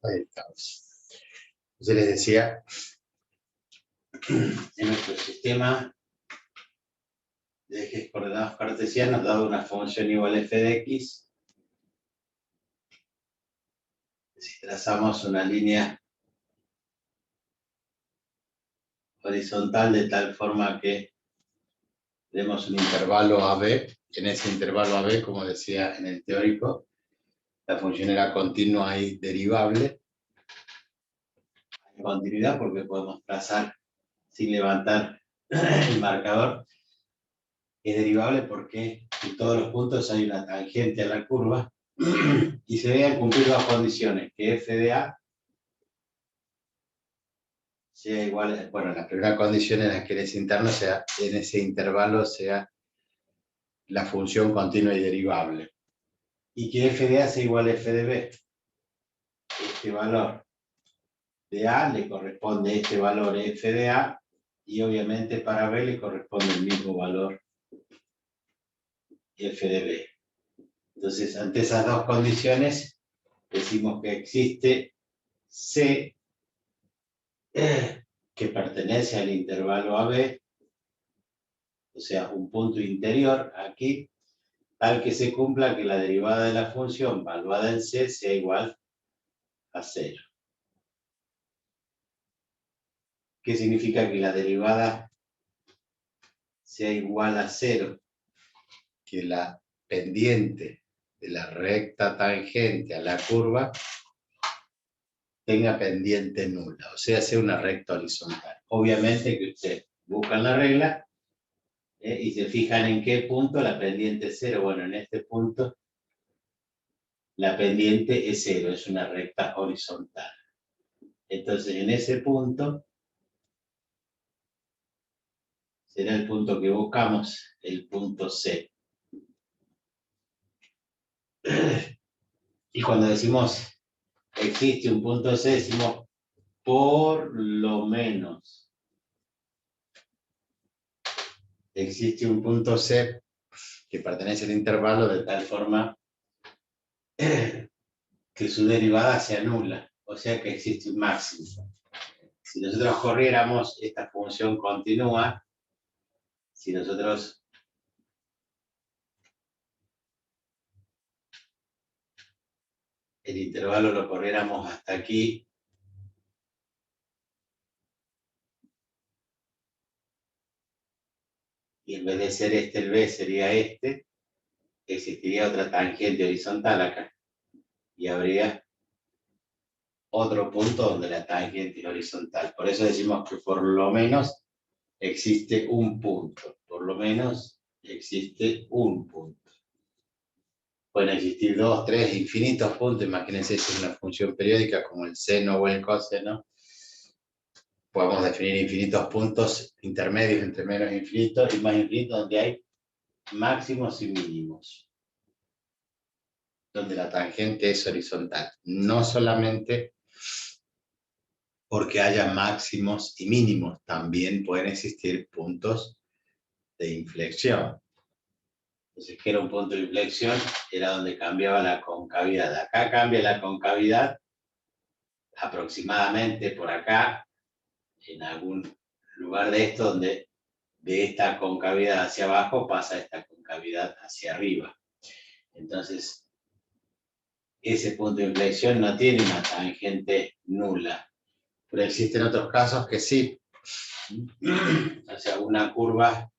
Ahí estamos. Entonces les decía, en nuestro sistema de ejes coordenados cartesianos, dado una función igual a f de x, si trazamos una línea horizontal de tal forma que tenemos un intervalo AB, en ese intervalo AB, como decía en el teórico, la función era continua y derivable. Hay continuidad porque podemos trazar sin levantar el marcador. Es derivable porque en todos los puntos hay una tangente a la curva y se deben cumplir dos condiciones, que f de a sea igual, bueno, la primera condición es que en ese interno sea, en ese intervalo sea la función continua y derivable. Y que f de a sea igual a f de b. Este valor de a le corresponde a este valor f de a y obviamente para b le corresponde el mismo valor f de b. Entonces, ante esas dos condiciones, decimos que existe C que pertenece al intervalo AB, o sea, un punto interior aquí, tal que se cumpla que la derivada de la función valuada en C sea igual a 0. ¿Qué significa que la derivada sea igual a 0? Que la pendiente de la recta tangente a la curva tenga pendiente nula, o sea, sea una recta horizontal. Obviamente que ustedes buscan la regla y se fijan en qué punto la pendiente es 0. Bueno, en este punto la pendiente es 0, es una recta horizontal. Entonces, en ese punto será el punto que buscamos, el punto C. Y cuando decimos existe un punto C, decimos por lo menos existe un punto C que pertenece al intervalo de tal forma que su derivada sea nula, o sea que existe un máximo. Si nosotros corriéramos esta función continua, si nosotros el intervalo lo corriéramos hasta aquí, y en vez de ser este el B sería este, existiría otra tangente horizontal acá. Y habría otro punto donde la tangente es horizontal. Por eso decimos que por lo menos existe un punto. Por lo menos existe un punto. Pueden existir 2, 3, infinitos puntos. Imagínense si es una función periódica como el seno o el coseno. Podemos definir infinitos puntos intermedios entre menos infinitos y más infinitos donde hay máximos y mínimos. Donde la tangente es horizontal. No solamente porque haya máximos y mínimos, también pueden existir puntos de inflexión. Entonces, ¿qué era un punto de inflexión? Era donde cambiaba la concavidad. Acá cambia la concavidad aproximadamente por acá, en algún lugar de esto, donde de esta concavidad hacia abajo pasa esta concavidad hacia arriba. Entonces, ese punto de inflexión no tiene una tangente nula, pero existen otros casos que sí. O sea, una curva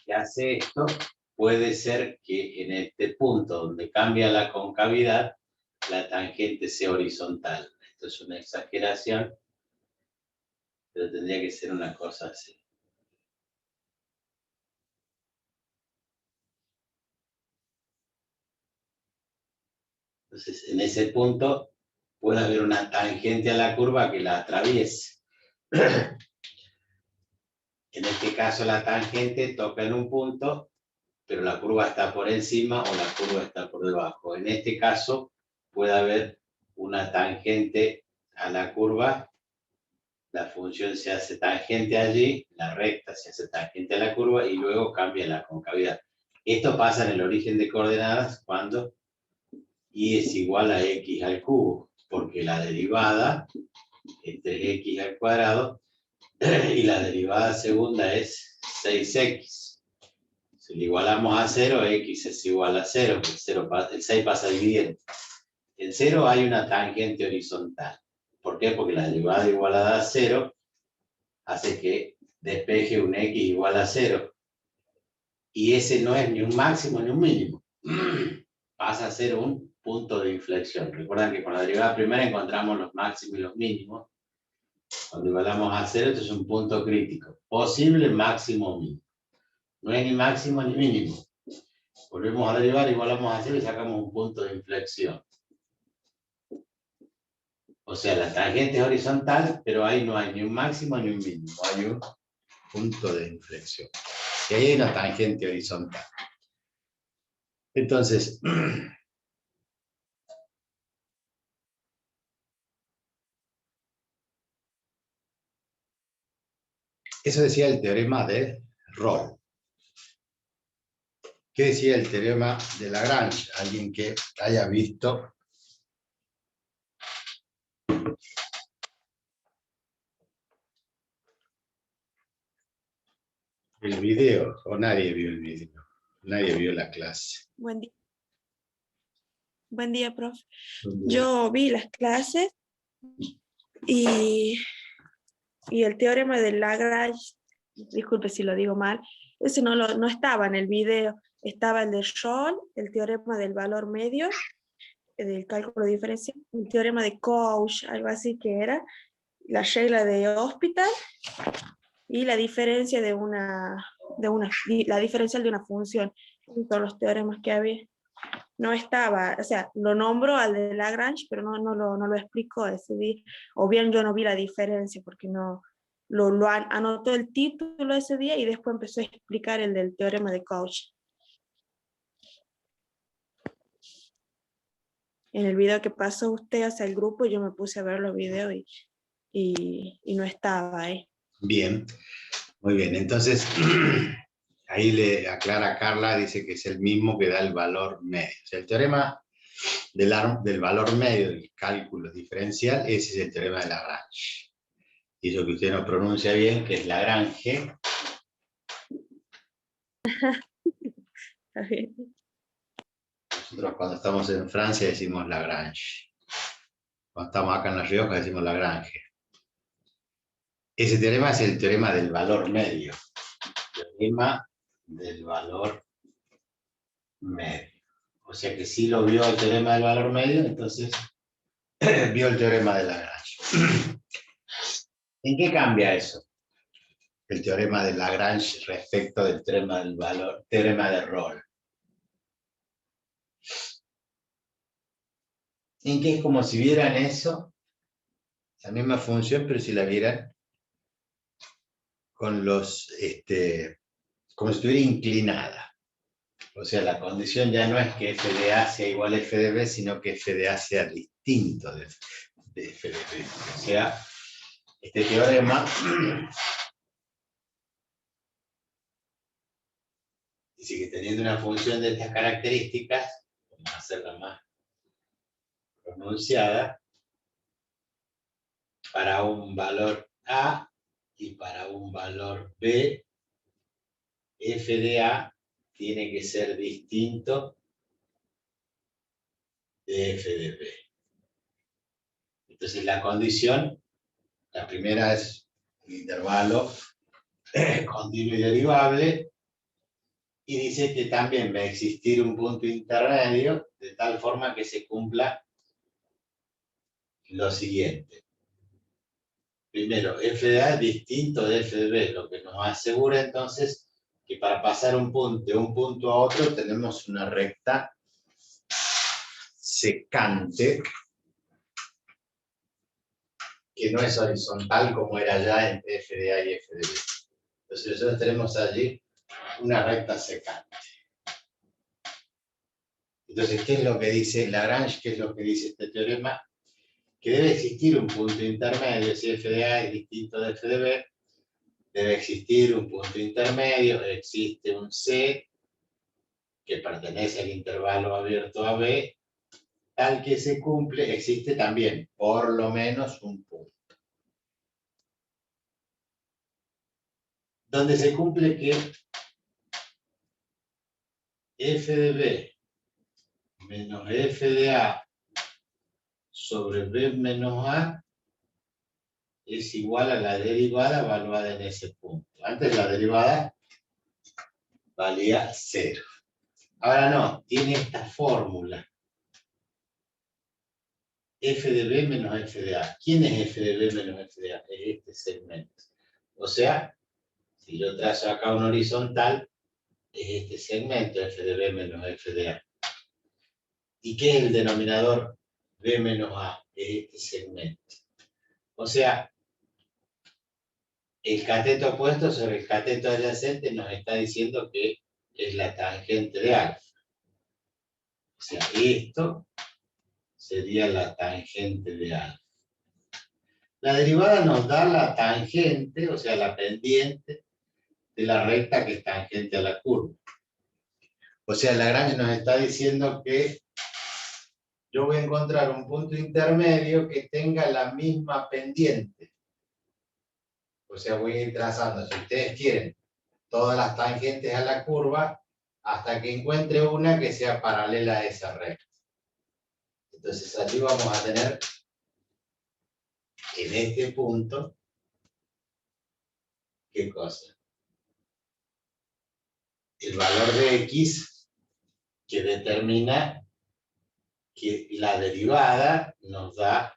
que hace esto puede ser que en este punto donde cambia la concavidad, la tangente sea horizontal. Esto es una exageración, pero tendría que ser una cosa así. Entonces, en ese punto puede haber una tangente a la curva que la atraviese. En este caso, la tangente toca en un punto, pero la curva está por encima o la curva está por debajo. En este caso, puede haber una tangente a la curva, la función se hace tangente allí, la recta se hace tangente a la curva y luego cambia la concavidad. Esto pasa en el origen de coordenadas cuando y es igual a x al cubo. porque la derivada es 3x al cuadrado y la derivada segunda es 6x. Si le igualamos a 0, x es igual a 0, el 6 pasa dividiendo. En 0 hay una tangente horizontal. ¿Por qué? Porque la derivada igualada a 0 hace que despeje un x igual a 0. Y ese no es ni un máximo ni un mínimo. Pasa a ser un punto de inflexión. Recuerden que con la derivada primera encontramos los máximos y los mínimos. Cuando igualamos a 0, esto es un punto crítico. Posible máximo o mínimo. No es ni máximo ni mínimo. Volvemos a derivar, igualamos a 0 y sacamos un punto de inflexión. O sea, la tangente es horizontal, pero ahí no hay ni un máximo ni un mínimo. Hay un punto de inflexión. Y ahí hay una tangente horizontal. Entonces, eso decía el teorema de Rolle. ¿Qué decía el teorema de Lagrange? Alguien que haya visto el video, o nadie vio el video, nadie vio la clase. Buen día. Buen día, profe. Yo vi las clases y el teorema de Lagrange, disculpe si lo digo mal, ese no estaba en el video. Estaba el de Rolle, el teorema del valor medio, del cálculo diferencial, el teorema de Cauchy, algo así que era, la regla de Hospital y la diferencia la diferencial de una función. Todos los teoremas que había. No estaba, o sea, lo nombro al de Lagrange, pero no lo explico ese día. O bien yo no vi la diferencia porque no anotó el título ese día y después empezó a explicar el del teorema de Cauchy. En el video que pasó usted hacia el grupo, yo me puse a ver los videos y no estaba ahí. Bien, muy bien. Entonces, ahí le aclara a Carla, dice que es el mismo que da el valor medio. O sea, el teorema del valor medio del cálculo diferencial, ese es el teorema de Lagrange. Y eso que usted no pronuncia bien, que es Lagrange. Está bien. Nosotros cuando estamos en Francia decimos Lagrange. Cuando estamos acá en La Rioja decimos Lagrange. Ese teorema es el teorema del valor medio. Teorema del valor medio. O sea que si lo vio el teorema del valor medio, entonces vio el teorema de Lagrange. ¿En qué cambia eso? El teorema de Lagrange respecto del teorema del valor, teorema de Rolle. En que es como si vieran eso, la misma función, pero si la vieran con los, como si estuviera inclinada. O sea, la condición ya no es que f de A sea igual a f de B, sino que f de A sea distinto de f de B. O sea, este teorema dice que teniendo una función de estas características, vamos a hacerla más pronunciada, para un valor A y para un valor B, f de A tiene que ser distinto de f de B. Entonces la condición, la primera es el intervalo continuo y derivable, y dice que también va a existir un punto intermedio de tal forma que se cumpla lo siguiente. Primero, f de A es distinto de f de B, lo que nos asegura entonces que para pasar de un punto a otro tenemos una recta secante que no es horizontal como era ya entre f de A y f de B. Entonces nosotros tenemos allí una recta secante. Entonces, ¿qué es lo que dice Lagrange? ¿Qué es lo que dice este teorema? Que debe existir un punto intermedio, si f de A es distinto de f de B, debe existir un punto intermedio, existe un C que pertenece al intervalo abierto a B, tal que se cumple, existe también por lo menos un punto. Donde se cumple que f de b menos f de a sobre b menos a es igual a la derivada evaluada en ese punto. Antes la derivada valía 0. Ahora no, tiene esta fórmula. F de b menos f de a. ¿Quién es f de b menos f de a? Es este segmento. O sea, si yo trazo acá un horizontal, es este segmento f de b menos f de a. ¿Y qué es el denominador b menos a? Es este segmento. O sea, el cateto opuesto sobre el cateto adyacente nos está diciendo que es la tangente de alfa. O sea, esto sería la tangente de alfa. La derivada nos da la tangente, o sea, la pendiente de la recta que es tangente a la curva. O sea, Lagrange nos está diciendo que yo voy a encontrar un punto intermedio que tenga la misma pendiente. O sea, voy a ir trazando, si ustedes quieren, todas las tangentes a la curva hasta que encuentre una que sea paralela a esa recta. Entonces, allí vamos a tener, en este punto, ¿qué cosa? El valor de x que determina que la derivada nos da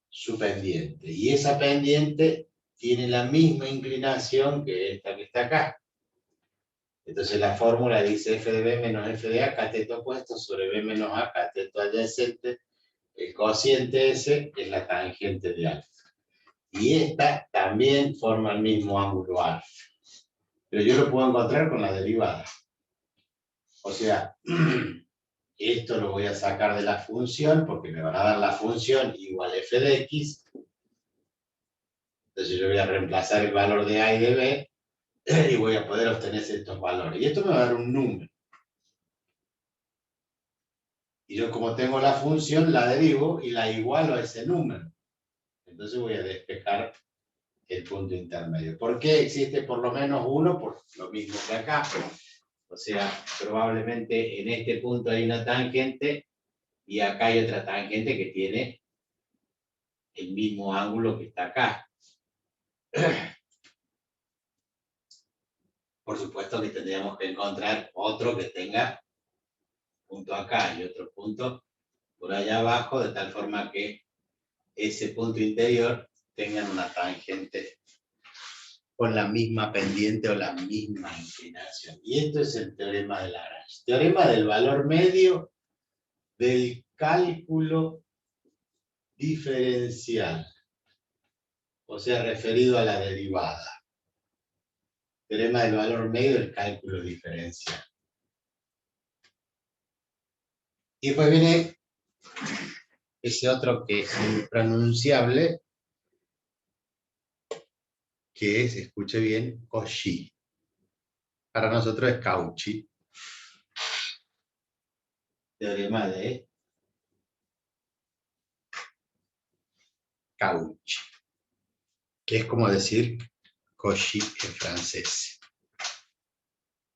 su pendiente. Y esa pendiente tiene la misma inclinación que esta que está acá. Entonces la fórmula dice f de b menos f de a, cateto opuesto sobre b menos a, cateto adyacente. El cociente ese es la tangente de alfa. Y esta también forma el mismo ángulo alfa. Pero yo lo puedo encontrar con la derivada. O sea, esto lo voy a sacar de la función porque me van a dar la función igual f de x. Entonces yo voy a reemplazar el valor de a y de b y voy a poder obtener estos valores. Y esto me va a dar un número. Y yo como tengo la función, la derivo y la igualo a ese número. Entonces voy a despejar el punto intermedio. ¿Por qué existe por lo menos uno? Por lo mismo que acá. O sea, probablemente en este punto hay una tangente y acá hay otra tangente que tiene el mismo ángulo que está acá. Por supuesto que tendríamos que encontrar otro que tenga punto acá y otro punto por allá abajo, de tal forma que ese punto interior tenga una tangente con la misma pendiente o la misma inclinación. Y esto es el teorema de Lagrange. Teorema del valor medio del cálculo diferencial, o sea, referido a la derivada. Teorema del valor medio del cálculo diferencial. Y después viene ese otro que es impronunciable, que es, escuche bien, Cauchy. Para nosotros es Cauchy. Teorema de Cauchy, que es como decir Cauchy en francés.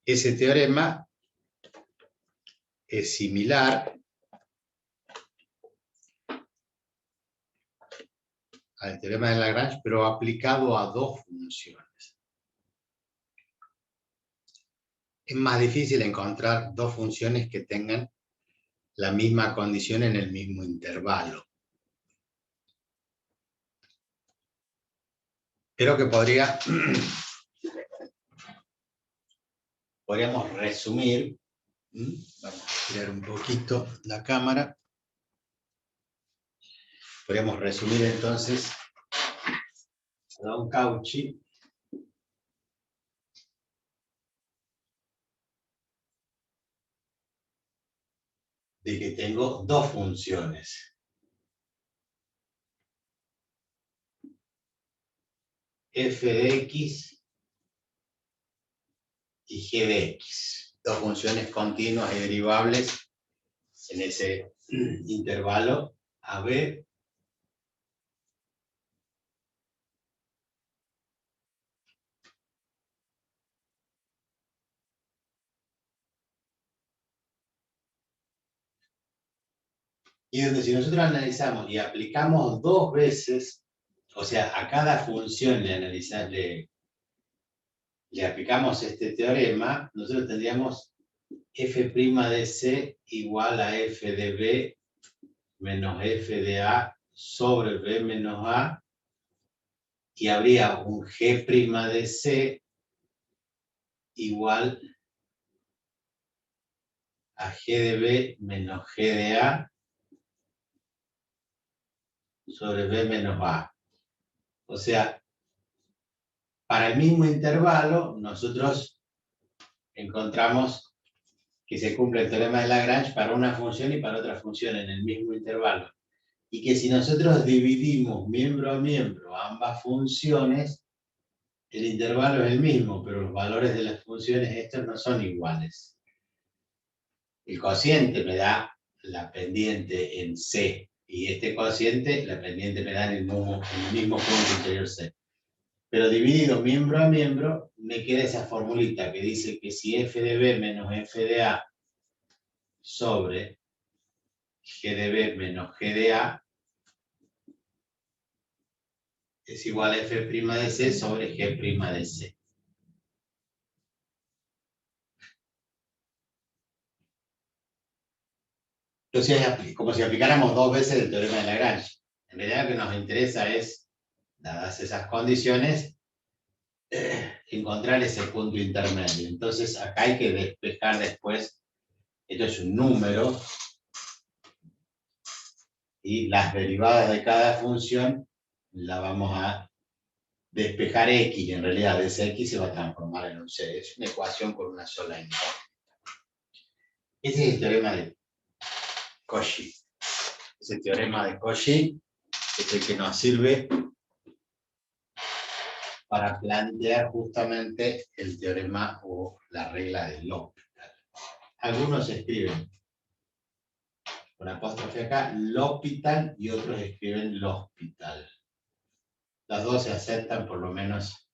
Ese teorema es similar al teorema de Lagrange, pero aplicado a dos funciones. Es más difícil encontrar dos funciones que tengan la misma condición en el mismo intervalo. Creo que podríamos resumir. Vamos a girar un poquito la cámara. Podríamos resumir entonces a Don Cauchy de que tengo dos funciones. F de x y g de x. Dos funciones continuas y derivables en ese intervalo AB y donde si nosotros analizamos y aplicamos dos veces, o sea, a cada función le aplicamos este teorema, nosotros tendríamos f' de C igual a f de B menos f de A sobre B menos A, y habría un g' de C igual a g de B menos g de A sobre B menos A. O sea, para el mismo intervalo, nosotros encontramos que se cumple el teorema de Lagrange para una función y para otra función en el mismo intervalo. Y que si nosotros dividimos miembro a miembro ambas funciones, el intervalo es el mismo, pero los valores de las funciones estos no son iguales. El cociente me da la pendiente en C, y este cociente, la pendiente me da en el mismo punto interior C. Pero dividido miembro a miembro, me queda esa formulita que dice que si f de B menos f de A sobre g de B menos g de A es igual a f' de C sobre g' de C. Entonces, como si aplicáramos dos veces el teorema de Lagrange. En realidad lo que nos interesa es, dadas esas condiciones, encontrar ese punto intermedio. Entonces acá hay que despejar después, esto es un número, y las derivadas de cada función la vamos a despejar x, y en realidad ese x se va a transformar en un c. Es una ecuación con una sola incógnita. Ese es el teorema de Cauchy. Ese teorema de Cauchy es el que nos sirve para plantear justamente el teorema o la regla del L'Hopital. Algunos escriben con apóstrofe acá L'Hopital y otros escriben L'Hospital. Las dos se aceptan por lo menos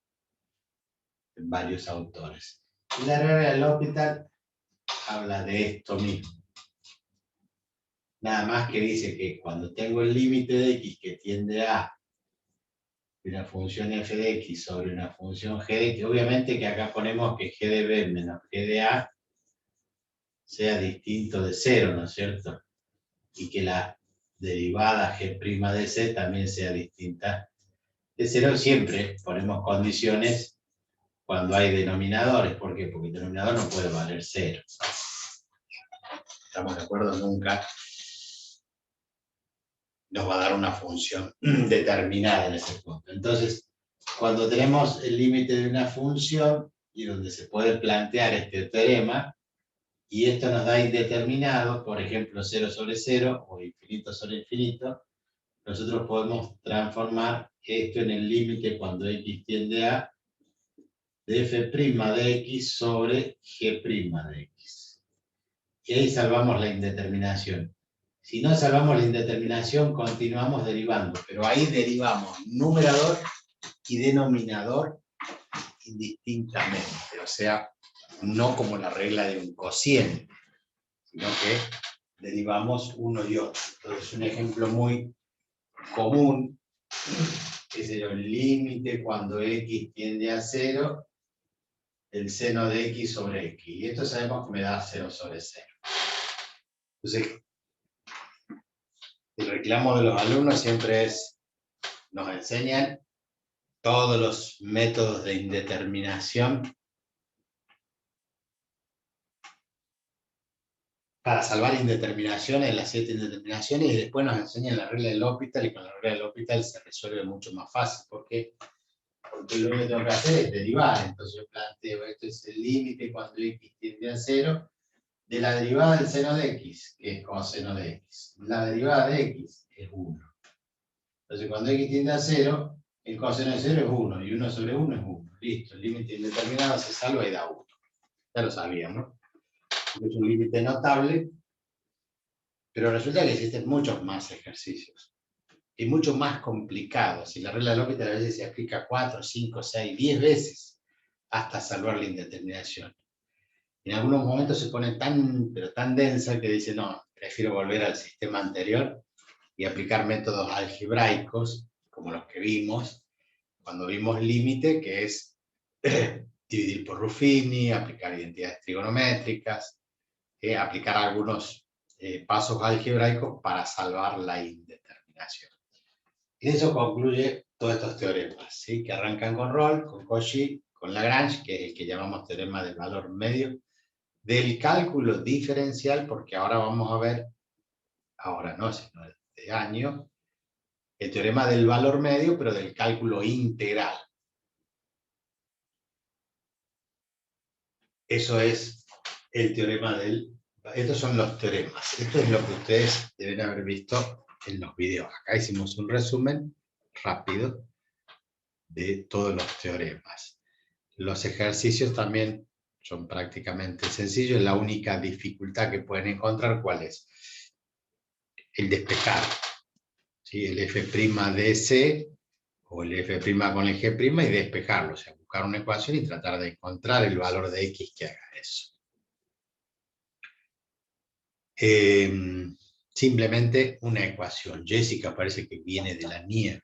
en varios autores. Y la regla del L'Hopital habla de esto mismo. Nada más que dice que cuando tengo el límite de x que tiende a una función f de x sobre una función g de x, obviamente que acá ponemos que g de b menos g de a sea distinto de 0, ¿no es cierto? Y que la derivada g' de c también sea distinta de 0. Siempre ponemos condiciones cuando hay denominadores. ¿Por qué? Porque el denominador no puede valer 0. ¿Estamos de acuerdo? Nunca nos va a dar una función determinada en ese punto. Entonces, cuando tenemos el límite de una función y donde se puede plantear este teorema, y esto nos da indeterminado, por ejemplo 0 sobre 0 o infinito sobre infinito, nosotros podemos transformar esto en el límite cuando x tiende a de f' de x sobre g' de x. Y ahí salvamos la indeterminación. Si no salvamos la indeterminación, continuamos derivando, pero ahí derivamos numerador y denominador indistintamente, o sea, no como la regla de un cociente, sino que derivamos uno y otro. Entonces, un ejemplo muy común es el límite cuando x tiende a 0, el seno de x sobre x. Y esto sabemos que me da 0 sobre 0. Entonces, el reclamo de los alumnos siempre es, nos enseñan todos los métodos de indeterminación para salvar indeterminaciones, las 7 indeterminaciones, y después nos enseñan la regla del L'Hopital, y con la regla del L'Hopital se resuelve mucho más fácil. ¿Por qué? Porque lo único que tengo que hacer es derivar. Entonces yo planteo, esto es el límite cuando x tiende a 0, de la derivada del seno de x, que es coseno de x. La derivada de x es 1. Entonces cuando x tiende a 0, el coseno de 0 es 1, y 1 sobre 1 es 1. Listo, el límite indeterminado se salva y da 1. Ya lo sabíamos, ¿no? Es un límite notable, Pero resulta que existen muchos más ejercicios y mucho más complicados. Y la regla de L'Hopital a veces se aplica 4, 5, 6, 10 veces hasta salvar la indeterminación. En algunos momentos se pone tan, pero tan densa que dice, no, prefiero volver al sistema anterior y aplicar métodos algebraicos, como los que vimos, cuando vimos límite, que es dividir por Ruffini, aplicar identidades trigonométricas, aplicar algunos pasos algebraicos para salvar la indeterminación. Y eso concluye todos estos teoremas, ¿sí? Que arrancan con Rolle, con Cauchy, con Lagrange, que es el que llamamos teorema del valor medio, del cálculo diferencial, porque ahora vamos a ver, ahora no, sino este año, el teorema del valor medio, pero del cálculo integral. Eso es el teorema del... Estos son los teoremas. Esto es lo que ustedes deben haber visto en los videos. Acá hicimos un resumen rápido de todos los teoremas. Los ejercicios también son prácticamente sencillos. La única dificultad que pueden encontrar, ¿cuál es? El despejar. ¿Sí? El f'DC o el f' con el g' y despejarlo. O sea, buscar una ecuación y tratar de encontrar el valor de x que haga eso. Simplemente una ecuación. Jessica parece que viene de la nieve.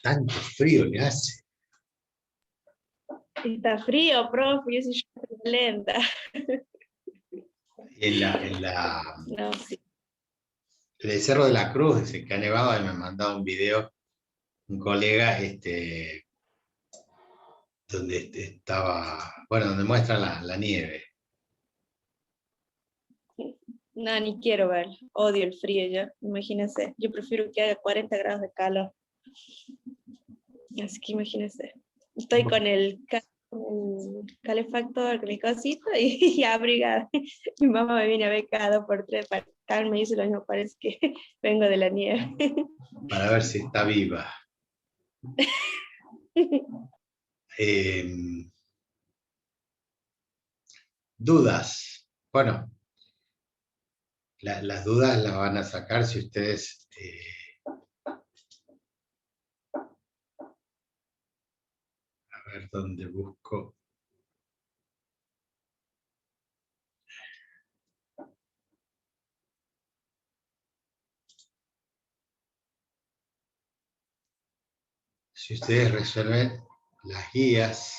Tanto frío le hace. Está frío, profe, yo soy lenta. No, sí. En el Cerro de la Cruz, dice que ha nevado, y me ha mandado un video un colega donde estaba, bueno, donde muestra la nieve. No, ni quiero ver. Odio el frío yo, imagínense. Yo prefiero que haga 40 grados de calor. Así que imagínense. Estoy con el calefactor, con mi cosita y abrigada. Mi mamá me viene a ver cada 2 por 3 para estar, me dice lo mismo, parece que vengo de la nieve. Para ver si está viva. Dudas. Bueno, las dudas las van a sacar si ustedes... a ver dónde busco. Si ustedes resuelven las guías,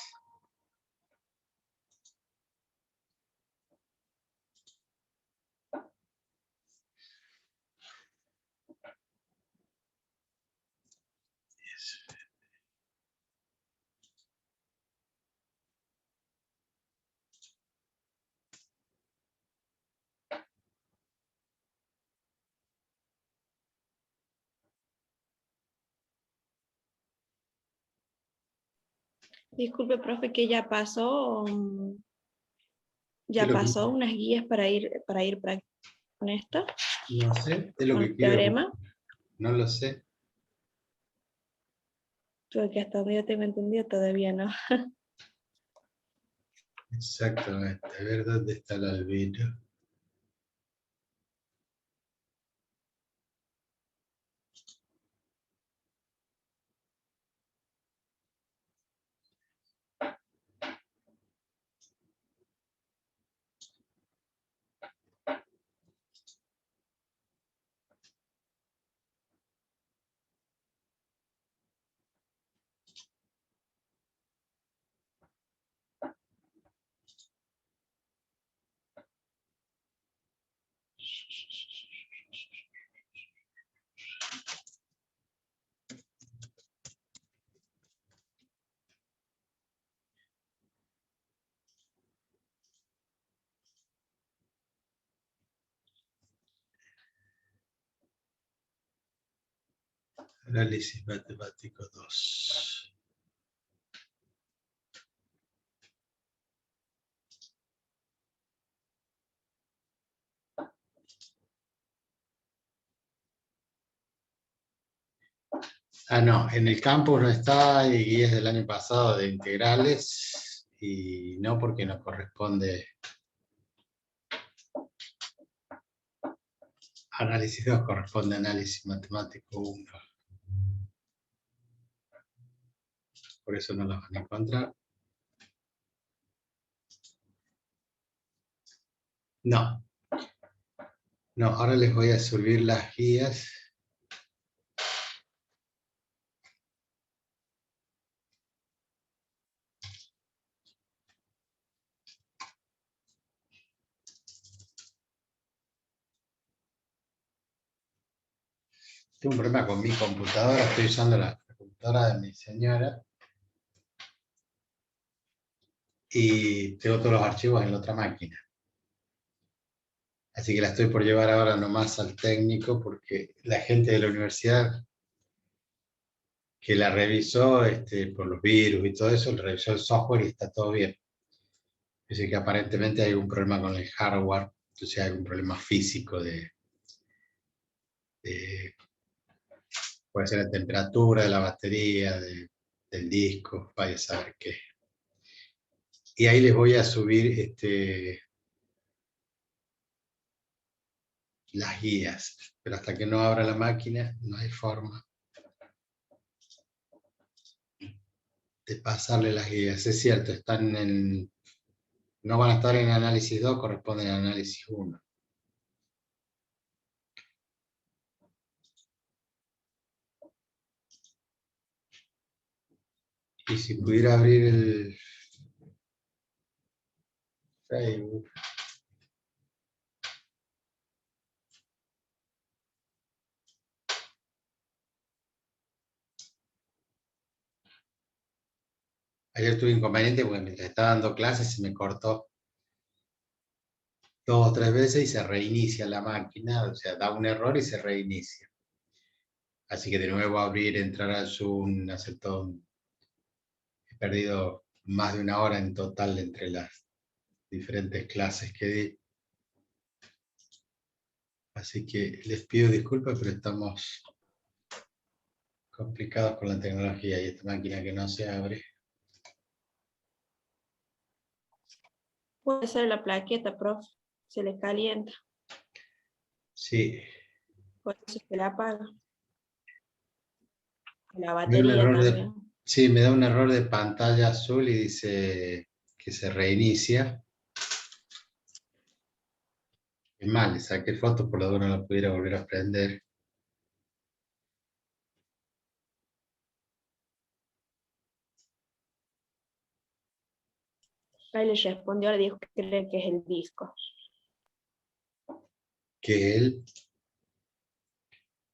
Disculpe, profe, que ya pasó unas guías para ir con esto, no sé, es lo con que el quiero. teorema. No lo sé. Porque hasta donde yo tengo entendido todavía no. Exactamente. A ver dónde está el albino. Análisis matemático 2. Ah, no, en el campus no está, hay guías del año pasado de integrales, y no porque no corresponde Análisis 2 corresponde a análisis matemático 1. Por eso no lo van a encontrar. No. No, ahora les voy a subir las guías. Tengo un problema con mi computadora, estoy usando la computadora de mi señora. Y tengo todos los archivos en la otra máquina. Así que la estoy por llevar ahora nomás al técnico porque la gente de la universidad que la revisó por los virus y todo eso, le revisó el software y está todo bien. Dice que aparentemente hay un problema con el hardware, entonces hay un problema físico puede ser la temperatura de la batería, del disco, vaya a saber qué. Y ahí les voy a subir las guías, pero hasta que no abra la máquina no hay forma de pasarle las guías. Es cierto, no van a estar en análisis 2, corresponden al análisis 1. Y si pudiera abrir el Facebook. Ayer tuve inconveniente porque mientras estaba dando clases se me cortó 2 o 3 veces y se reinicia la máquina, o sea, da un error y se reinicia. Así que de nuevo abrir, entrar al Zoom, hacer todo. He perdido más de 1 hora en total entre las diferentes clases que di. Así que les pido disculpas, pero estamos complicados con la tecnología y esta máquina que no se abre. Puede ser la plaqueta, profe. Se le calienta. Sí. Por eso se la apaga. La Me da un batería error también. sí, me da un error de pantalla azul y dice que se reinicia. Es mal, le saqué fotos por lo que no la pudiera volver a prender. Ahí le respondió, le dijo que cree que es el disco. Que él,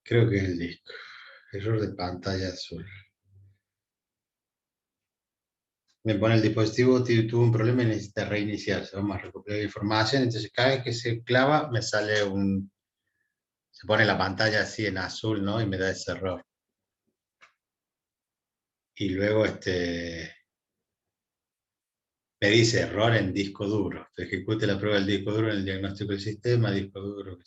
creo que es el disco. Error de pantalla azul. Me pone el dispositivo, tuvo un problema y necesita reiniciarse. Vamos a recuperar la información. Entonces cada vez que se clava me sale se pone la pantalla así en azul, ¿no? Y me da ese error. Y luego me dice error en disco duro. Ejecute la prueba del disco duro en el diagnóstico del sistema, disco duro.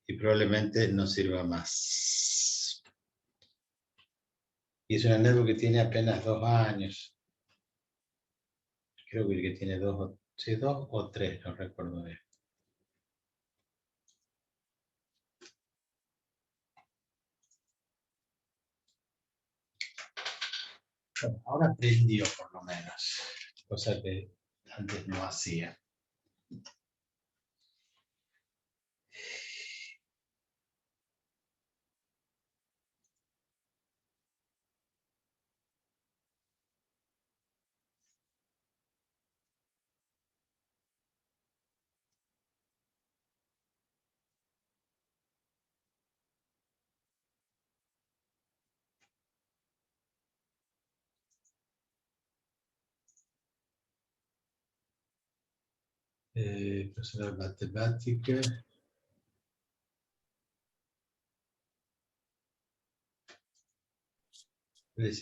Y probablemente no sirva más. Y es una netbook que tiene apenas 2 años. Creo que el que tiene 2 o 3, no recuerdo bien. Bueno, ahora aprendió por lo menos, cosa que antes no hacía. Profesor de matemática.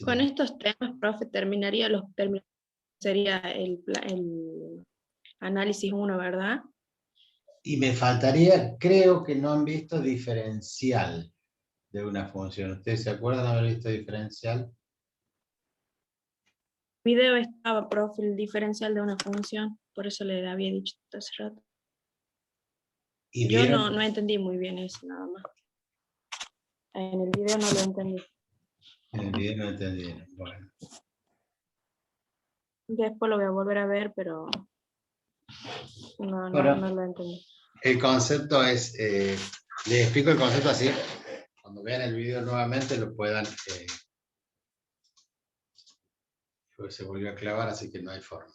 Con estos temas, profe, sería el análisis 1, ¿verdad? Y me faltaría, creo que no han visto diferencial de una función. ¿Ustedes se acuerdan de haber visto diferencial? Video estaba, profe, el diferencial de una función, por eso le había dicho hace rato. Y Yo vieron, no entendí muy bien eso, nada más. En el video no lo entendí. en el video no entendieron. Bueno, Después lo voy a volver a ver, pero Bueno. no lo entendí. el concepto es, les explico el concepto así, cuando vean el video nuevamente lo puedan, pues se volvió a clavar, así que no hay forma.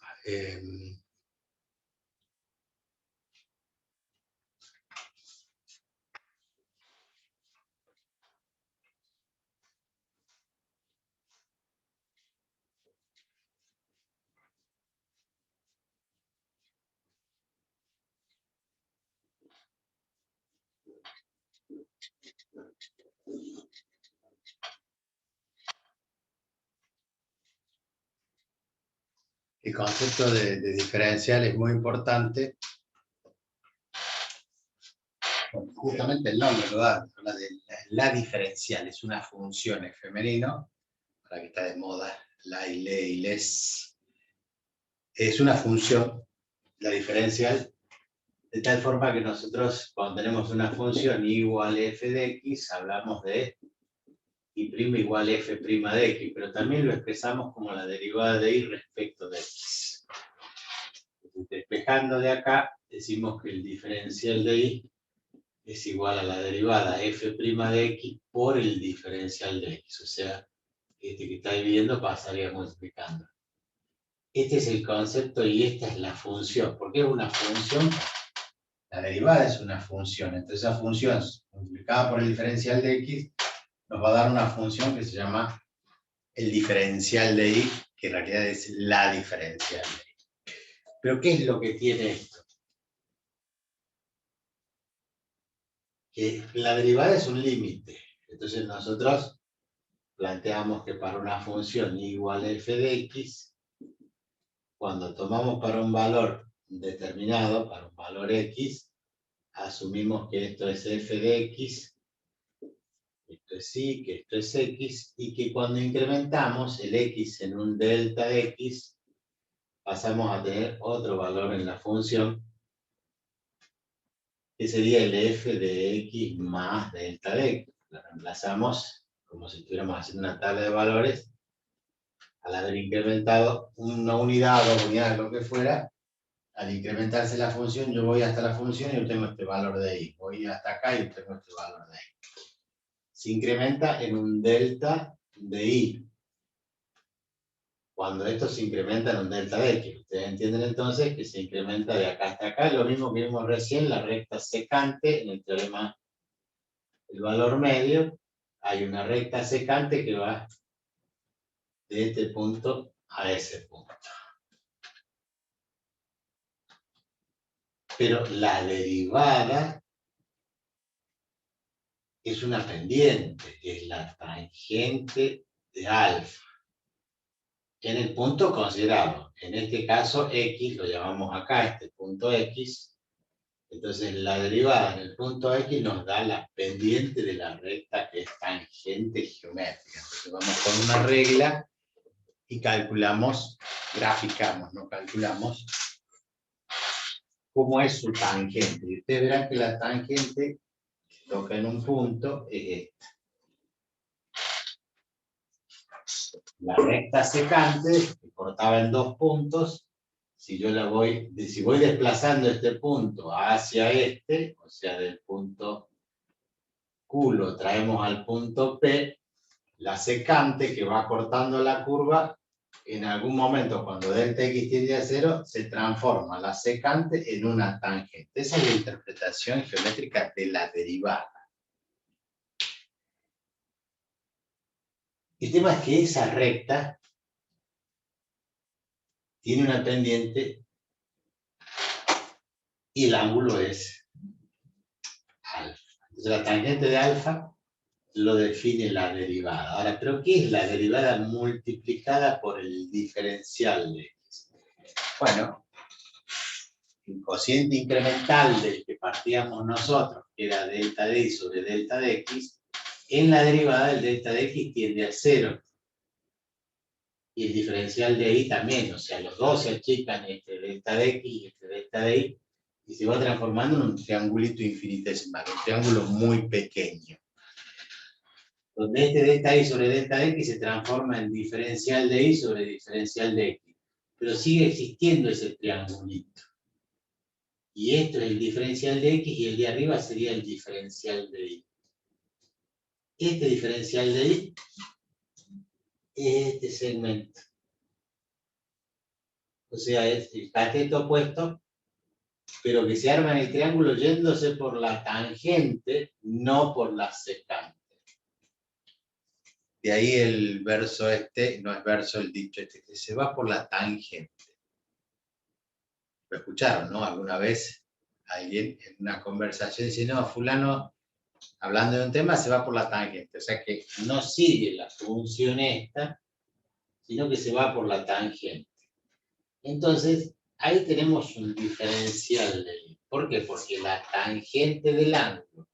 El concepto de diferencial es muy importante. Justamente el nombre lo da, habla de la diferencial, es una función en femenino, para que está de moda, la y le y les. Es una función, la diferencial, de tal forma que nosotros cuando tenemos una función y igual f de x, hablamos de y' igual f' de x, pero también lo expresamos como la derivada de y respecto de x. Despejando de acá, decimos que el diferencial de y es igual a la derivada f' de x por el diferencial de x. O sea, este que estáis viendo pasaría multiplicando. Este es el concepto y esta es la función. ¿Por qué es una función? La derivada es una función. Entonces esa función multiplicada por el diferencial de x nos va a dar una función que se llama el diferencial de y, que en realidad es la diferencial de y. ¿Pero qué es lo que tiene esto? Que la derivada es un límite. Entonces nosotros planteamos que para una función igual a f de x, cuando tomamos para un valor determinado, para un valor x, asumimos que esto es f de x, esto es y, que esto es x, y que cuando incrementamos el x en un delta de x, pasamos a tener otro valor en la función, que sería el f de x más delta de x. Lo reemplazamos como si estuviéramos haciendo una tabla de valores, al haber incrementado una unidad o 2 unidades, lo que fuera. Al incrementarse la función, yo voy hasta la función y obtengo este valor de y. Voy hasta acá y obtengo este valor de y. Se incrementa en un delta de y. Cuando esto se incrementa en un delta de x. Ustedes entienden entonces que se incrementa de acá hasta acá. Lo mismo que vimos recién, la recta secante en el teorema del valor medio. Hay una recta secante que va de este punto a ese punto. Pero la derivada es una pendiente, es la tangente de alfa, en el punto considerado. En este caso, x, lo llamamos acá, este punto x. Entonces, la derivada en el punto x nos da la pendiente de la recta que es tangente geométrica. Entonces, vamos con una regla y calculamos, graficamos, no calculamos, cómo es su tangente. Y ustedes verán que la tangente toca en un punto es esta. La recta secante, que cortaba en 2 puntos, si voy desplazando este punto hacia este, o sea, del punto Q lo traemos al punto P, la secante que va cortando la curva, en algún momento cuando delta x tiende a 0, se transforma la secante en una tangente. Esa es la interpretación geométrica de la derivada. El tema es que esa recta tiene una pendiente y el ángulo es alfa. Entonces la tangente de alfa lo define la derivada. Ahora, ¿pero qué es la derivada multiplicada por el diferencial de x? Bueno, el cociente incremental del que partíamos nosotros, que era delta de y sobre delta de x, en la derivada el delta de x tiende a 0. Y el diferencial de y también, o sea, los dos se achican, este delta de x y este delta de y, y se va transformando en un triangulito infinitesimal, un triángulo muy pequeño, donde este delta y sobre delta x se transforma en diferencial de y sobre diferencial de x, pero sigue existiendo ese triangulito. Y esto es el diferencial de x y el de arriba sería el diferencial de y. Este diferencial de y es este segmento. O sea, es el cateto opuesto, pero que se arma en el triángulo yéndose por la tangente, no por la secante. De ahí el verso este, no es verso el dicho este, que se va por la tangente. Lo escucharon, ¿no? Alguna vez alguien en una conversación dice, no, fulano, hablando de un tema, se va por la tangente. O sea que no sigue la función esta, sino que se va por la tangente. Entonces, ahí tenemos un diferencial de y. ¿Por qué? Porque la tangente del ángulo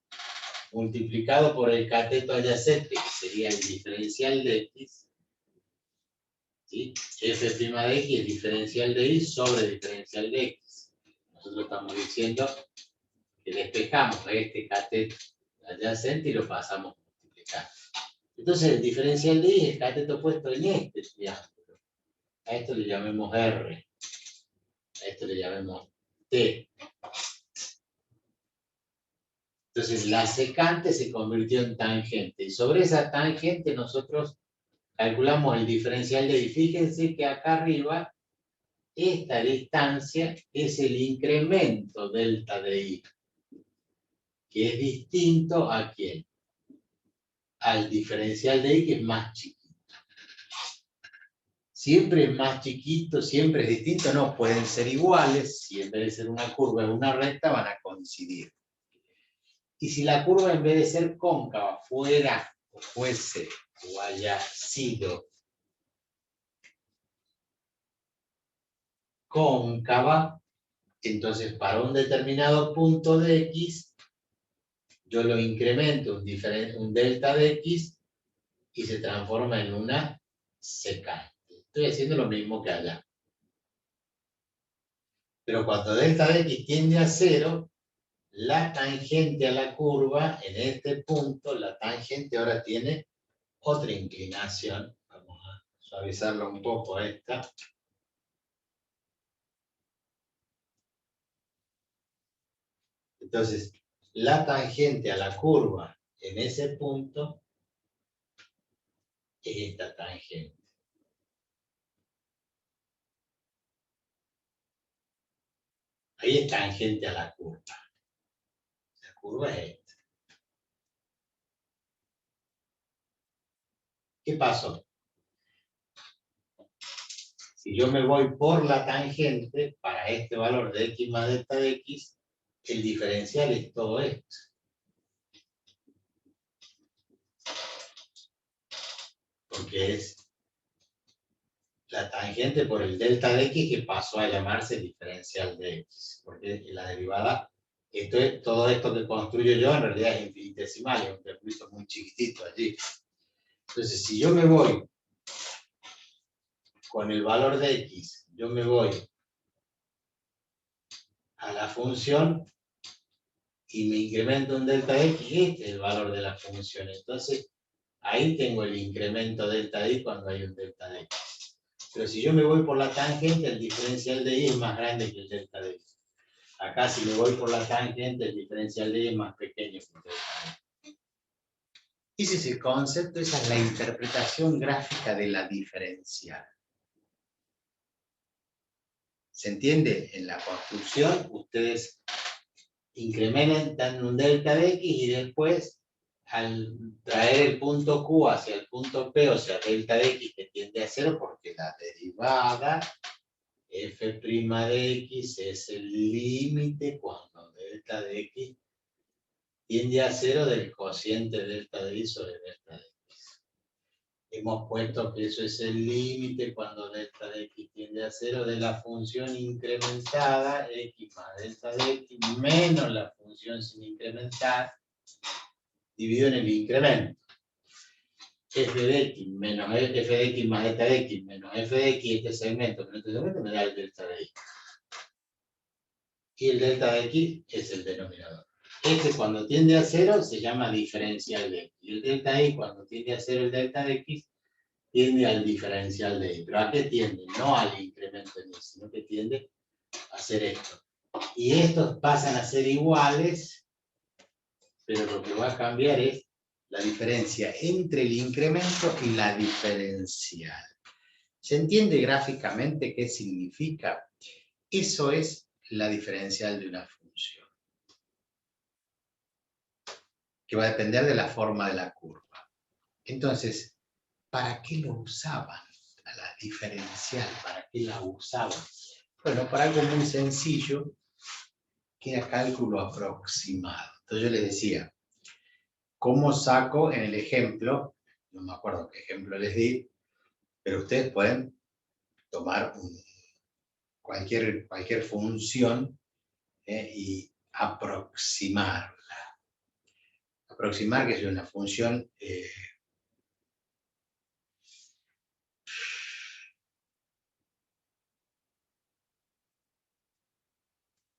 multiplicado por el cateto adyacente, que sería el diferencial de x, ¿sí? F' de x es diferencial de y sobre diferencial de x. Nosotros estamos diciendo que despejamos este cateto adyacente y lo pasamos a multiplicar. Entonces, el diferencial de y es el cateto puesto en este triángulo. A esto le llamemos R. A esto le llamemos T. Entonces, la secante se convirtió en tangente. Y sobre esa tangente nosotros calculamos el diferencial de y. Fíjense que acá arriba, esta distancia es el incremento delta de y. Que es distinto a ¿quién? Al diferencial de y, que es más chiquito. Siempre es más chiquito, siempre es distinto. No, pueden ser iguales. Si en vez de ser una curva es una recta, van a coincidir. Y si la curva en vez de ser cóncava fuera o fuese o haya sido cóncava, entonces para un determinado punto de x, yo lo incremento un delta de x y se transforma en una secante. Estoy haciendo lo mismo que allá. Pero cuando delta de x tiende a 0, la tangente a la curva, en este punto, la tangente ahora tiene otra inclinación. Vamos a suavizarlo un poco esta. Entonces, la tangente a la curva en ese punto es esta tangente. Ahí es tangente a la curva. La curva es esta. ¿Qué pasó? Si yo me voy por la tangente, para este valor de x más delta de x, el diferencial es todo esto. Porque es la tangente por el delta de x que pasó a llamarse diferencial de x. Porque la derivada, todo esto que construyo yo en realidad es infinitesimal, es un triangulito muy chiquitito allí. Entonces, si yo me voy con el valor de x, yo me voy a la función y me incremento un delta de x, este es el valor de la función. Entonces, ahí tengo el incremento delta de y cuando hay un delta de x. Pero si yo me voy por la tangente, el diferencial de y es más grande que el delta de x. Acá, si me voy por la tangente, el diferencial de y es más pequeño que el delta de x. Ese es el concepto, esa es la interpretación gráfica de la diferencial. ¿Se entiende? En la construcción, ustedes incrementan un delta de x y después, al traer el punto Q hacia el punto P, o sea, delta de x que tiende a 0, porque la derivada f' de x es el límite cuando delta de x tiende a 0 del cociente delta de y sobre delta de x. Hemos puesto que eso es el límite cuando delta de x tiende a 0 de la función incrementada, x más delta de x, menos la función sin incrementar, dividido en el incremento. F de x menos f de x más delta de x menos f de x, este segmento me da el delta de x. y el delta de x es el denominador. Este cuando tiende a 0 se llama diferencial de x. Y el delta de y cuando tiende a 0 el delta de x tiende al diferencial de y. ¿Pero a qué tiende? No al incremento en y, sino que tiende a hacer esto. Y estos pasan a ser iguales, pero lo que va a cambiar es la diferencia entre el incremento y la diferencial. ¿Se entiende gráficamente qué significa? Eso es la diferencial de una función, que va a depender de la forma de la curva. Entonces, ¿para qué lo usaban? A la diferencial, ¿para qué la usaban? Bueno, para algo muy sencillo, que era cálculo aproximado. Entonces yo les decía, ¿cómo saco en el ejemplo? No me acuerdo qué ejemplo les di, pero ustedes pueden tomar cualquier función y aproximarla. Aproximar, que es una función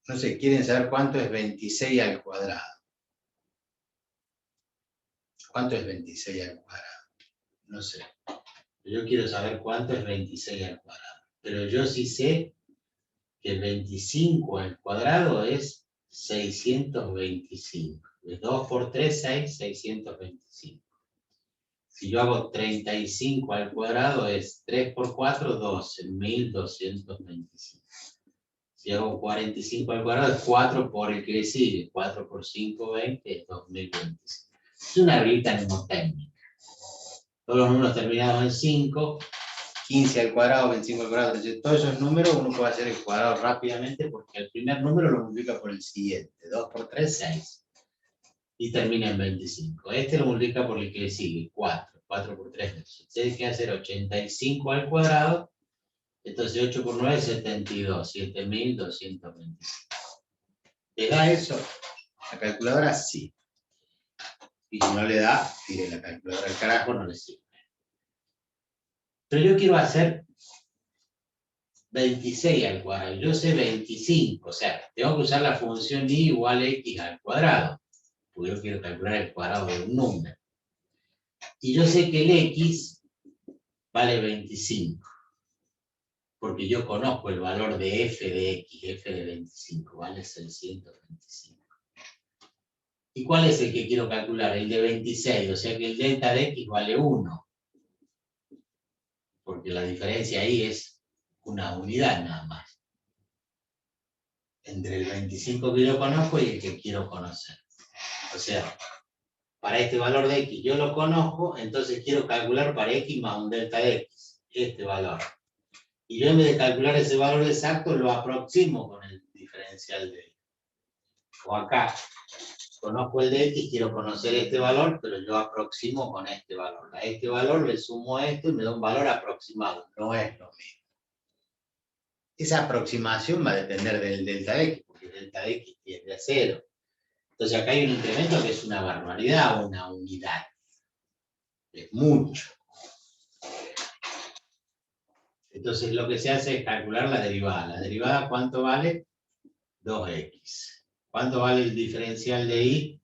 no sé, ¿quieren saber cuánto es 26 al cuadrado? ¿Cuánto es 26 al cuadrado? No sé. Yo quiero saber cuánto es 26 al cuadrado. Pero yo sí sé que 25 al cuadrado es 625. De 2 por 3, 6, 625. Si yo hago 35 al cuadrado es 3 por 4, 12, 1225. Si hago 45 al cuadrado es 4 por el que le sigue. 4 por 5, 20, es 2025. Es una reglita mnemotécnica. Todos los números terminados en 5, 15 al cuadrado, 25 al cuadrado, todos esos números uno puede hacer el cuadrado rápidamente porque el primer número lo multiplica por el siguiente. 2 por 3, 6. Y termina en 25. Este lo multiplica por el que le sigue, 4. 4 por 3, 8. Tiene que hacer 85 al cuadrado. Entonces 8 por 9, 72. 7225. ¿Le da eso? ¿La calculadora? Sí. Y si no le da, tire la calculadora al carajo, no le sirve. Pero yo quiero hacer 26 al cuadrado. Yo sé 25, o sea, tengo que usar la función y igual a x al cuadrado. Porque yo quiero calcular el cuadrado de un número. Y yo sé que el x vale 25. Porque yo conozco el valor de f de x, f de 25, vale 625. ¿Y cuál es el que quiero calcular? El de 26, o sea que el delta de x vale 1. Porque la diferencia ahí es una unidad nada más. Entre el 25 que yo conozco y el que quiero conocer. O sea, para este valor de x yo lo conozco, entonces quiero calcular para x más un delta de x, este valor. Y yo en vez de calcular ese valor exacto, lo aproximo con el diferencial de y. O acá, conozco el de x, quiero conocer este valor, pero yo aproximo con este valor. A este valor le sumo esto y me da un valor aproximado, no es lo mismo. Esa aproximación va a depender del delta de x, porque el delta de x tiende a 0. Entonces acá hay un incremento que es una barbaridad, una unidad. Es mucho. Entonces lo que se hace es calcular la derivada. ¿La derivada cuánto vale? 2x. ¿Cuánto vale el diferencial de y?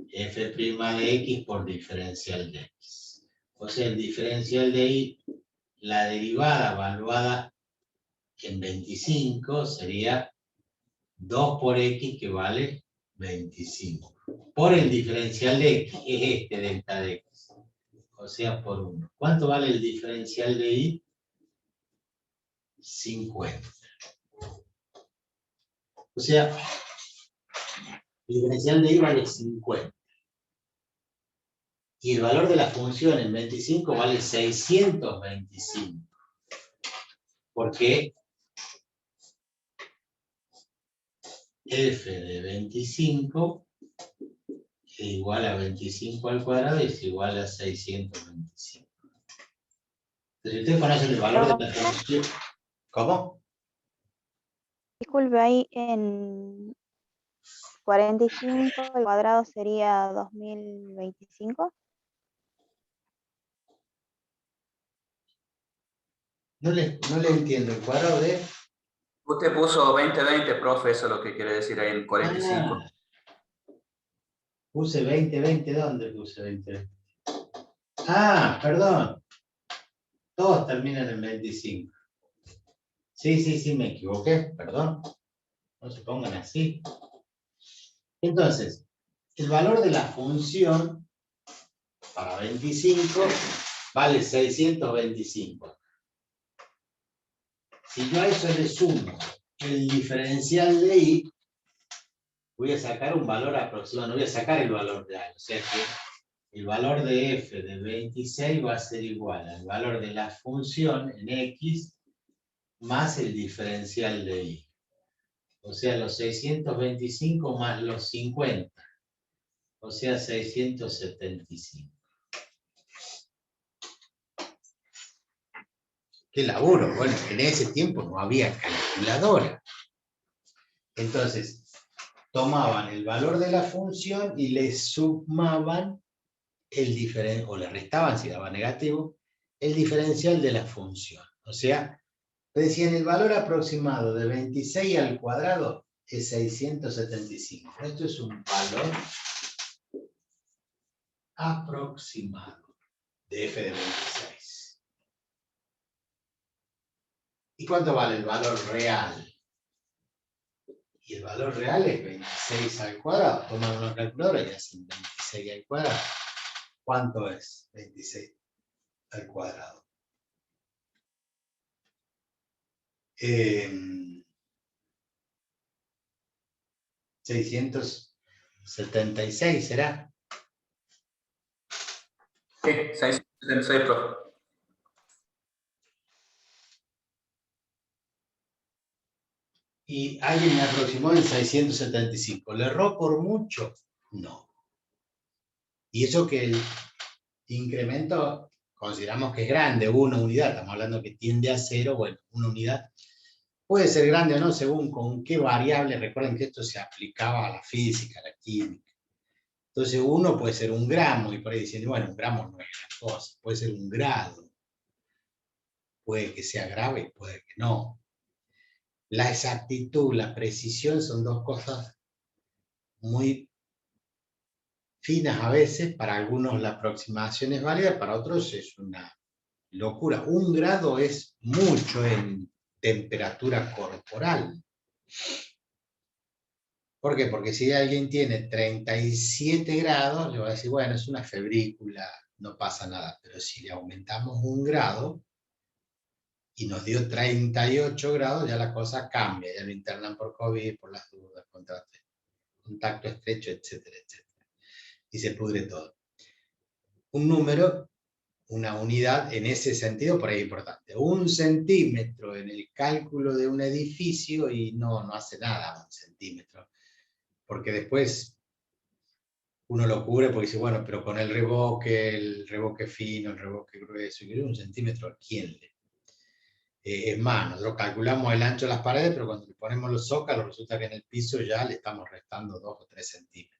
F' de x por diferencial de x. O sea, el diferencial de y, la derivada evaluada en 25 sería 2 por x que vale 25. Por el diferencial de x, es este delta de x. O sea, por 1. ¿Cuánto vale el diferencial de y? 50. O sea, el diferencial de y vale 50. Y el valor de la función en 25 vale 625. Porque f de 25 es igual a 25 al cuadrado y es igual a 625. Entonces, ustedes conocen el valor de la función. ¿Cómo? Disculpe, ahí en 45 al cuadrado sería 2025. No le entiendo. ¿El cuadrado de? Usted puso 2020, profe, eso es lo que quiere decir ahí en 45. Ah, puse 2020, ¿dónde puse 2020? Ah, perdón. Todos terminan en 25. Sí, me equivoqué, perdón. No se pongan así. Entonces, el valor de la función para 25 vale 625. Si yo a eso le sumo el diferencial de y, voy a sacar un valor aproximado, no voy a sacar el valor real. O sea que el valor de f de 26 va a ser igual al valor de la función en x más el diferencial de y. O sea, los 625 más los 50. O sea, 675. ¡Qué laburo! Bueno, en ese tiempo no había calculadora. Entonces, tomaban el valor de la función y le sumaban el diferencial, o le restaban si daba negativo, el diferencial de la función. O sea, decían el valor aproximado de 26 al cuadrado es 675. Esto es un valor aproximado de f de 26. ¿Y cuánto vale el valor real? Y el valor real es 26 al cuadrado. Toman una calculadora y hacen 26 al cuadrado. ¿Cuánto es 26 al cuadrado? 676, ¿será? Sí, 676, profe. Y alguien me aproximó en 675. ¿Le erró por mucho? No. Y eso que el incremento consideramos que es grande, 1 unidad, estamos hablando que tiende a 0, bueno, 1 unidad. Puede ser grande o no, según con qué variable. Recuerden que esto se aplicaba a la física, a la química. Entonces 1 puede ser 1 gramo, y por ahí diciendo, bueno, 1 gramo no es gran cosa, puede ser 1 grado. Puede que sea grave, puede que no. La exactitud, la precisión son dos cosas muy finas a veces. Para algunos la aproximación es válida, para otros es una locura. 1 grado es mucho en temperatura corporal. ¿Por qué? Porque si alguien tiene 37 grados, le va a decir, bueno, es una febrícula, no pasa nada. Pero si le aumentamos 1 grado y nos dio 38 grados, ya la cosa cambia. Ya lo internan por COVID, por las dudas, contacto estrecho, etcétera, etcétera. Y se pudre todo. Un número, una unidad en ese sentido, por ahí es importante. 1 centímetro en el cálculo de un edificio y no hace nada 1 centímetro. Porque después uno lo cubre porque dice, bueno, pero con el revoque fino, el revoque grueso, y 1 centímetro, ¿a quién le? Es más, nosotros calculamos el ancho de las paredes, pero cuando le ponemos los zócalos, resulta que en el piso ya le estamos restando 2 o 3 centímetros.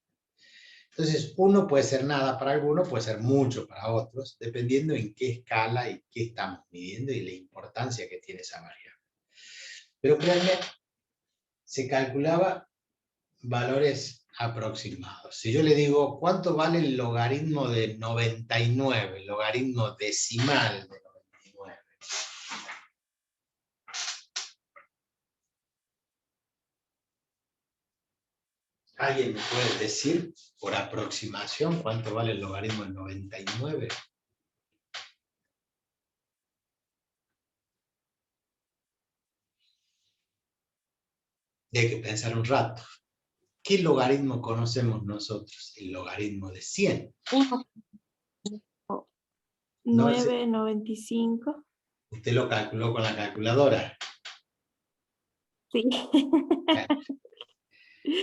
Entonces, 1 puede ser nada para algunos, puede ser mucho para otros, dependiendo en qué escala y qué estamos midiendo y la importancia que tiene esa variable. Pero créanme, se calculaba valores aproximados. Si yo le digo, ¿cuánto vale el logaritmo de 99? El logaritmo decimal de 99. ¿Alguien me puede decir, por aproximación, cuánto vale el logaritmo de 99? Y hay que pensar un rato. ¿Qué logaritmo conocemos nosotros? El logaritmo de 100. 9,95. ¿Usted lo calculó con la calculadora? Sí.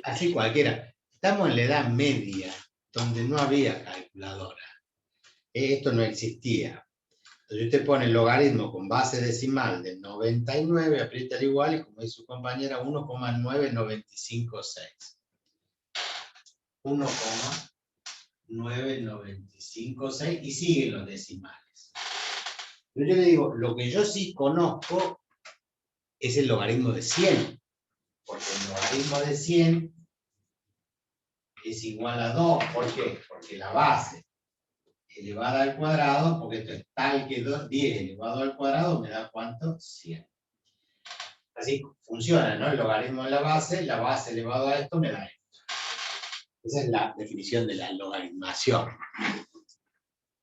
Así cualquiera. Estamos en la Edad Media, donde no había calculadora. Esto no existía. Entonces usted pone el logaritmo con base decimal de 99, aprieta el igual y como dice su compañera, 1,9956. 1,9956 y siguen los decimales. Pero yo le digo, lo que yo sí conozco es el logaritmo de 100, porque el logaritmo de 100 es igual a 2. ¿Por qué? Porque la base elevada al cuadrado, porque esto es tal que 10 elevado al cuadrado me da ¿cuánto? 100. Así funciona, ¿no? El logaritmo de la base elevado a esto me da esto. Esa es la definición de la logaritmación.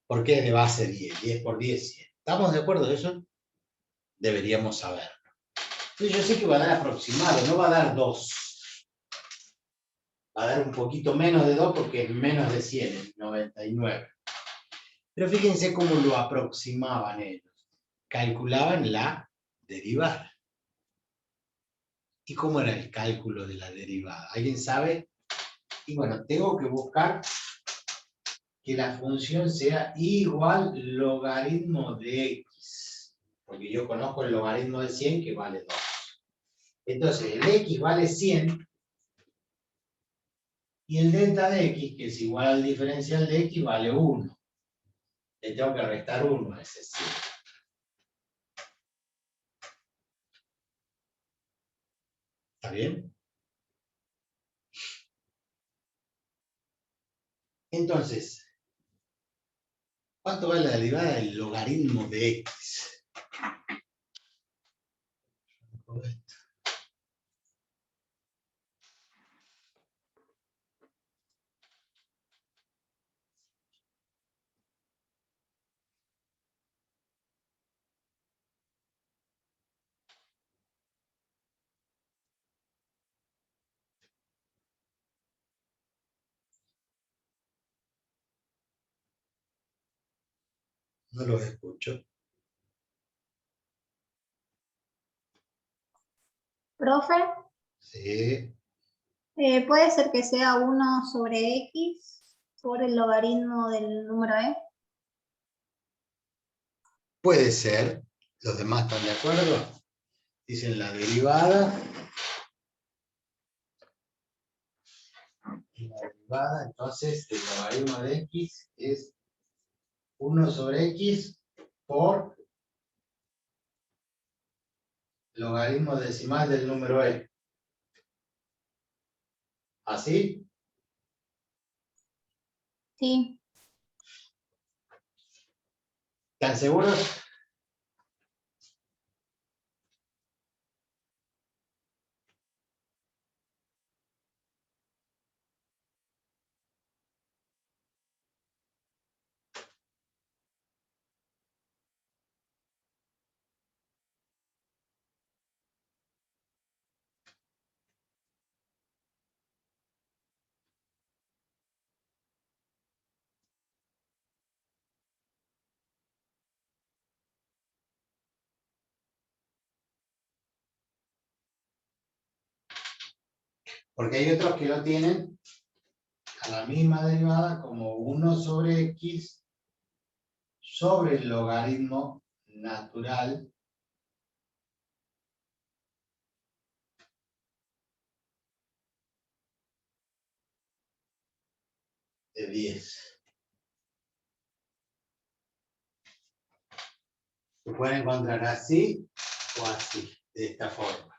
¿Por qué es de base 10? 10 por 10, 100. ¿Estamos de acuerdo en eso? Deberíamos saberlo. Entonces yo sé que va a dar aproximado, no va a dar 2. Va a dar un poquito menos de 2 porque es menos de 100, es 99. Pero fíjense cómo lo aproximaban ellos. Calculaban la derivada. ¿Y cómo era el cálculo de la derivada? ¿Alguien sabe? Y bueno, tengo que buscar que la función sea igual logaritmo de x. Porque yo conozco el logaritmo de 100 que vale 2. Entonces, el x vale 100. Y el delta de x, que es igual al diferencial de x, vale 1. Le tengo que restar 1 a ese 100. ¿Está bien? Entonces, ¿cuánto vale la derivada del logaritmo de x? No los escucho. Profe, Sí. ¿puede ser que sea 1 sobre x por el logaritmo del número e? Puede ser. ¿Los demás están de acuerdo? Dicen la derivada. Y la derivada, entonces, del logaritmo de x es 1 sobre x por logaritmo decimal del número e. ¿Así? Sí. ¿Están seguros? Porque hay otros que lo tienen a la misma derivada como 1 sobre x sobre el logaritmo natural de 10. Se puede encontrar así o así, de esta forma.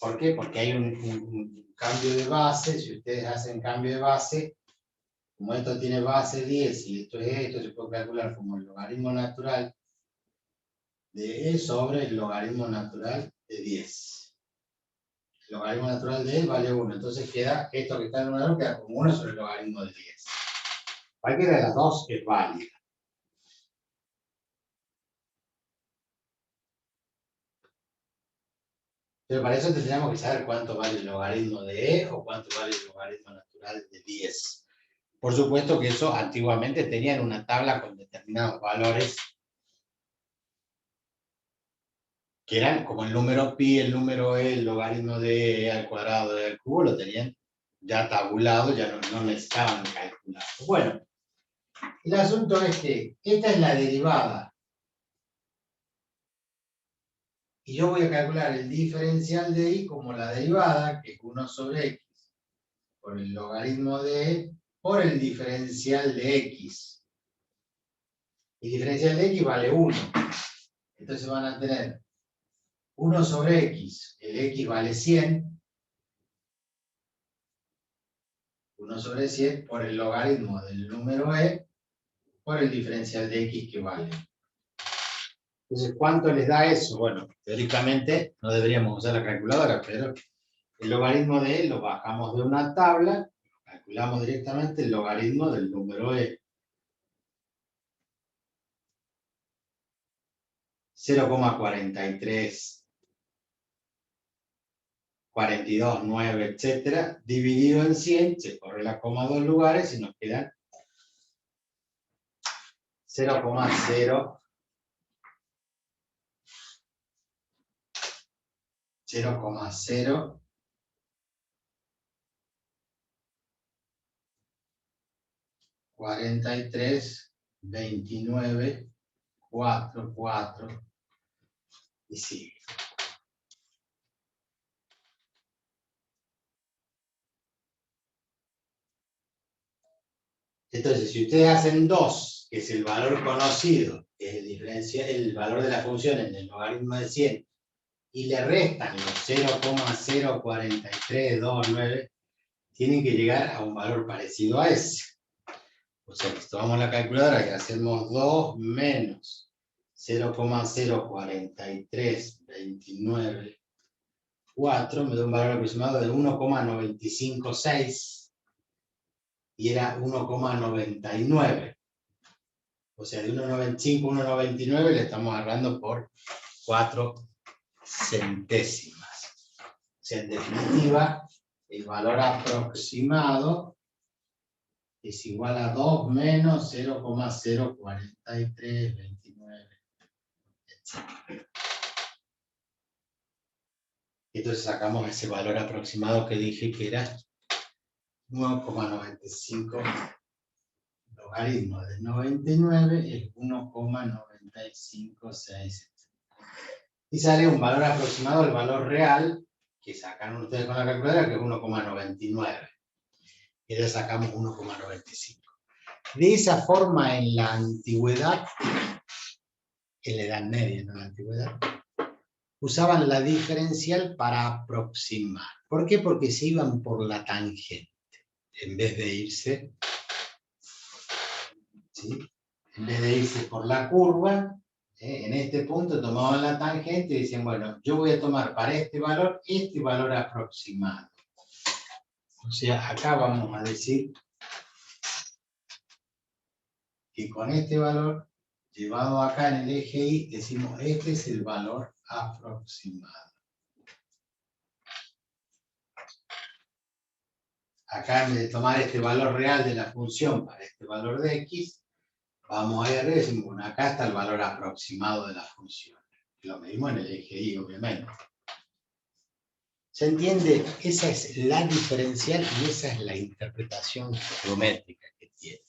¿Por qué? Porque hay un cambio de base. Si ustedes hacen cambio de base, como esto tiene base 10 y esto es esto, se puede calcular como el logaritmo natural de e sobre el logaritmo natural de 10. El logaritmo natural de e vale 1. Entonces queda, esto que está en el numerador queda como 1 sobre el logaritmo de 10. Cualquiera de las dos es válida. Pero para eso tendríamos que saber cuánto vale el logaritmo de e o cuánto vale el logaritmo natural de 10. Por supuesto que eso antiguamente tenían una tabla con determinados valores que eran como el número pi, el número e, el logaritmo de e al cuadrado de e al cubo, lo tenían ya tabulado, ya no necesitaban calcular. Bueno, el asunto es que esta es la derivada. Y yo voy a calcular el diferencial de y como la derivada, que es 1 sobre x, por el logaritmo de e, por el diferencial de x. El diferencial de x vale 1. Entonces van a tener 1 sobre x, el x vale 100. 1 sobre 100 por el logaritmo del número e por el diferencial de x que vale. Entonces, ¿cuánto les da eso? Bueno, teóricamente no deberíamos usar la calculadora, pero el logaritmo de e lo bajamos de una tabla, calculamos directamente el logaritmo del número e. 0,43, 42, 9, etcétera, dividido en 100, se corre la coma 2 lugares y nos quedan 0,0 43, 29, 4, 4 y sigue. Entonces, si ustedes hacen 2, que es el valor conocido, que es el valor de la función en el logaritmo de 100, y le restan los 0,043229, tienen que llegar a un valor parecido a ese. O sea, si tomamos la calculadora y hacemos 2 menos 0,04329,4, me da un valor aproximado de 1,956. Y era 1,99. O sea, de 1,95 a 1,99 le estamos agarrando por 4 centésimas. O sea, en definitiva, el valor aproximado es igual a 2 menos 0,04329, etc. Entonces sacamos ese valor aproximado que dije que era 1,95, logaritmo de 99 es 1,956. Y sale un valor aproximado al valor real, que sacan ustedes con la calculadora, que es 1,99. Y le sacamos 1,95. De esa forma, en la antigüedad, en la Edad Media, no en la antigüedad, usaban la diferencial para aproximar. ¿Por qué? Porque se iban por la tangente, en vez de irse, ¿sí? En vez de irse por la curva, en este punto tomaban la tangente y decían, bueno, yo voy a tomar para este valor aproximado. O sea, acá vamos a decir que con este valor, llevado acá en el eje Y, decimos, este es el valor aproximado. Acá, en vez de tomar este valor real de la función para este valor de x, vamos a R y decimos, bueno, acá está el valor aproximado de la función. Lo medimos en el eje Y, obviamente. ¿Se entiende? Esa es la diferencial y esa es la interpretación geométrica que tiene.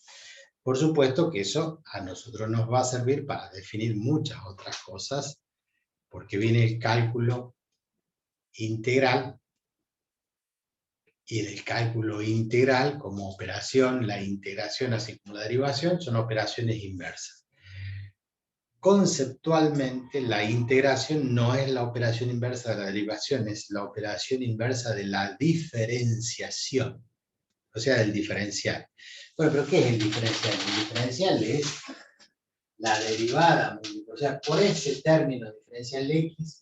Por supuesto que eso a nosotros nos va a servir para definir muchas otras cosas, porque viene el cálculo integral, y en el cálculo integral como operación, la integración así como la derivación son operaciones inversas. Conceptualmente, la integración no es la operación inversa de la derivación, es la operación inversa de la diferenciación, o sea, del diferencial. Bueno, pero ¿qué es el diferencial? El diferencial es la derivada, o sea, por ese término diferencial de x,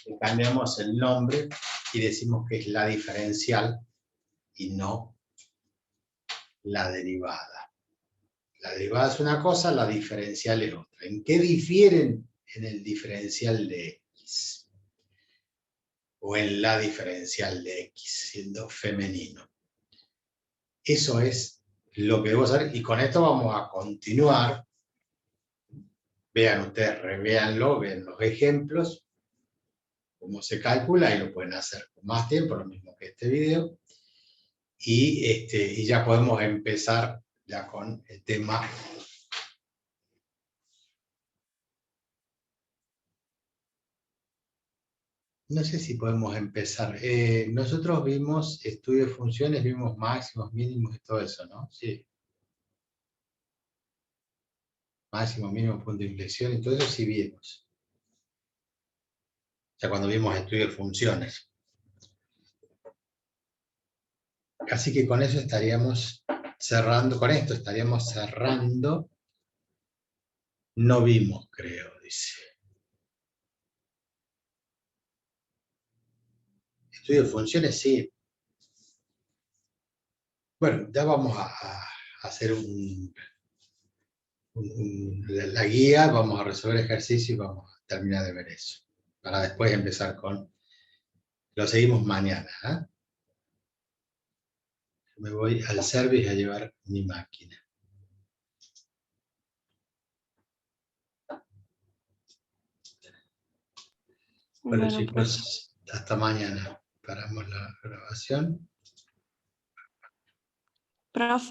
le cambiamos el nombre y decimos que es la diferencial y no la derivada. La derivada es una cosa, la diferencial es otra. ¿En qué difieren en el diferencial de x? O en la diferencial de x, siendo femenino. Eso es lo que debo hacer, y con esto vamos a continuar. Vean ustedes, revéanlo, vean los ejemplos, cómo se calcula, y lo pueden hacer con más tiempo, lo mismo que este video. Y ya podemos empezar ya con el tema. No sé si podemos empezar. Nosotros vimos estudio de funciones, vimos máximos, mínimos y todo eso, ¿no? Sí. máximo, mínimo, punto de inflexión, y todo eso sí vimos. Ya cuando vimos estudio de funciones. Así que con eso estaríamos cerrando, con esto estaríamos cerrando. No vimos, creo, dice. Estudio de funciones, sí. Bueno, ya vamos a hacer la guía, vamos a resolver ejercicio y vamos a terminar de ver eso. Para después empezar con... Lo seguimos mañana. ¿Eh? Me voy al service a llevar mi máquina. Bueno, Bueno, profe. chicos, hasta mañana. Paramos la grabación. Profe.